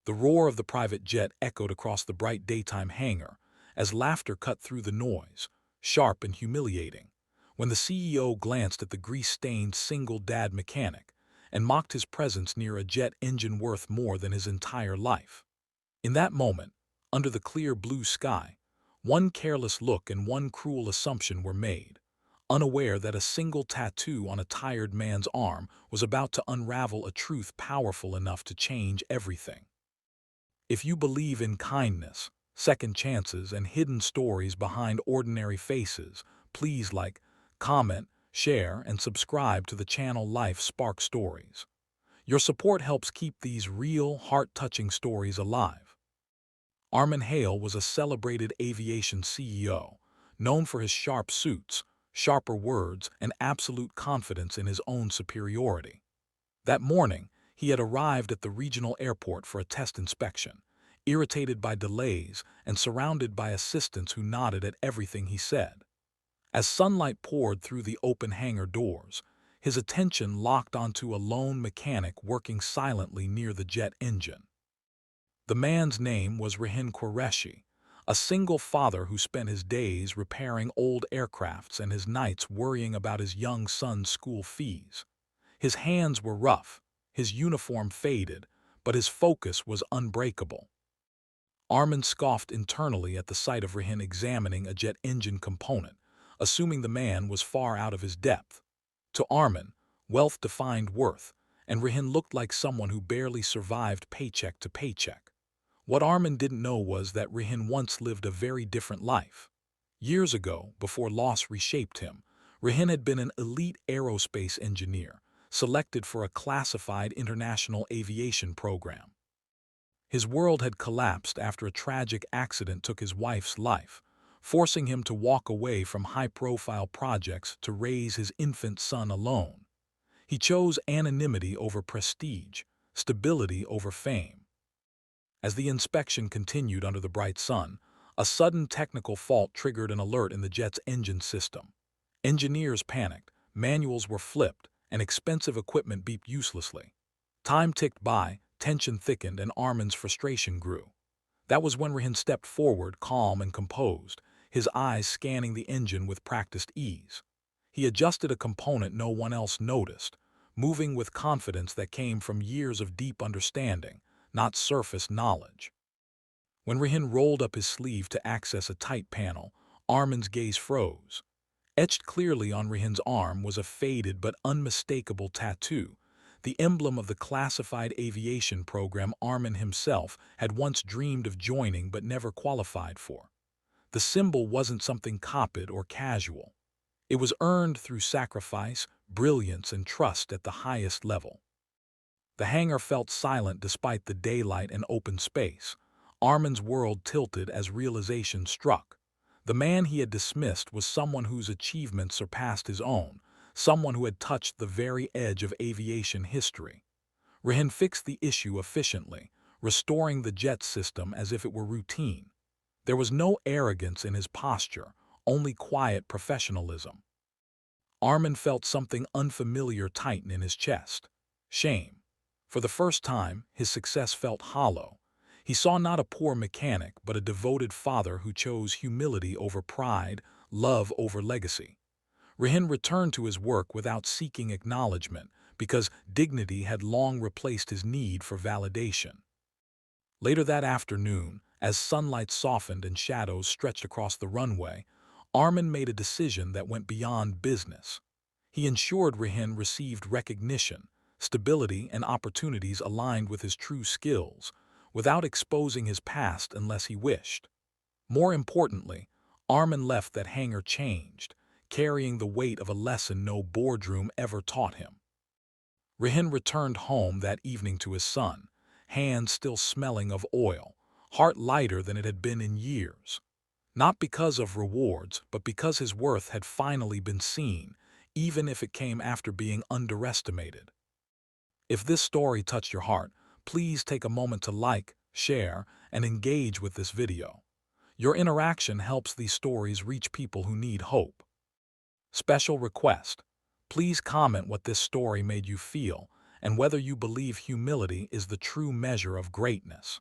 The roar of the private jet echoed across the bright daytime hangar as laughter cut through the noise, sharp and humiliating, when the CEO glanced at the grease-stained single-dad mechanic and mocked his presence near a jet engine worth more than his entire life. In that moment, under the clear blue sky, one careless look and one cruel assumption were made, unaware that a single tattoo on a tired man's arm was about to unravel a truth powerful enough to change everything. If you believe in kindness, second chances, and hidden stories behind ordinary faces, please like, comment, share, and subscribe to the channel Life Spark Stories. Your support helps keep these real, heart-touching stories alive. Armin Hale was a celebrated aviation CEO, known for his sharp suits, sharper words, and absolute confidence in his own superiority. That morning, he had arrived at the regional airport for a test inspection, irritated by delays and surrounded by assistants who nodded at everything he said. As sunlight poured through the open hangar doors, his attention locked onto a lone mechanic working silently near the jet engine. The man's name was Rehin Qureshi, a single father who spent his days repairing old aircrafts and his nights worrying about his young son's school fees. His hands were rough, his uniform faded, but his focus was unbreakable. Armin scoffed internally at the sight of Rehin examining a jet engine component, assuming the man was far out of his depth. To Armin, wealth defined worth, and Rehin looked like someone who barely survived paycheck to paycheck. What Armin didn't know was that Rehin once lived a very different life. Years ago, before loss reshaped him, Rehin had been an elite aerospace engineer, selected for a classified international aviation program. His world had collapsed after a tragic accident took his wife's life, forcing him to walk away from high-profile projects to raise his infant son alone. He chose anonymity over prestige, stability over fame. As the inspection continued under the bright sun, a sudden technical fault triggered an alert in the jet's engine system. Engineers panicked, manuals were flipped, and expensive equipment beeped uselessly. Time ticked by, tension thickened, and Armin's frustration grew. That was when Rehin stepped forward, calm and composed, his eyes scanning the engine with practiced ease. He adjusted a component no one else noticed, moving with confidence that came from years of deep understanding, not surface knowledge. When Rehin rolled up his sleeve to access a tight panel, Armin's gaze froze. Etched clearly on Rehin's arm was a faded but unmistakable tattoo, the emblem of the classified aviation program Armin himself had once dreamed of joining but never qualified for. The symbol wasn't something copied or casual. It was earned through sacrifice, brilliance, and trust at the highest level. The hangar felt silent despite the daylight and open space. Armin's world tilted as realization struck. The man he had dismissed was someone whose achievements surpassed his own, someone who had touched the very edge of aviation history. Rehin fixed the issue efficiently, restoring the jet system as if it were routine. There was no arrogance in his posture, only quiet professionalism. Armin felt something unfamiliar tighten in his chest. Shame. For the first time, his success felt hollow. He saw not a poor mechanic, but a devoted father who chose humility over pride, love over legacy. Rehin returned to his work without seeking acknowledgement, because dignity had long replaced his need for validation. Later that afternoon, as sunlight softened and shadows stretched across the runway, Armin made a decision that went beyond business. He ensured Rehin received recognition, stability, and opportunities aligned with his true skills, without exposing his past unless he wished. More importantly, Armin left that hangar changed, carrying the weight of a lesson no boardroom ever taught him. Rehin returned home that evening to his son, hands still smelling of oil, heart lighter than it had been in years. Not because of rewards, but because his worth had finally been seen, even if it came after being underestimated. If this story touched your heart, please take a moment to like, share, and engage with this video. Your interaction helps these stories reach people who need hope. Special request: please comment what this story made you feel and whether you believe humility is the true measure of greatness.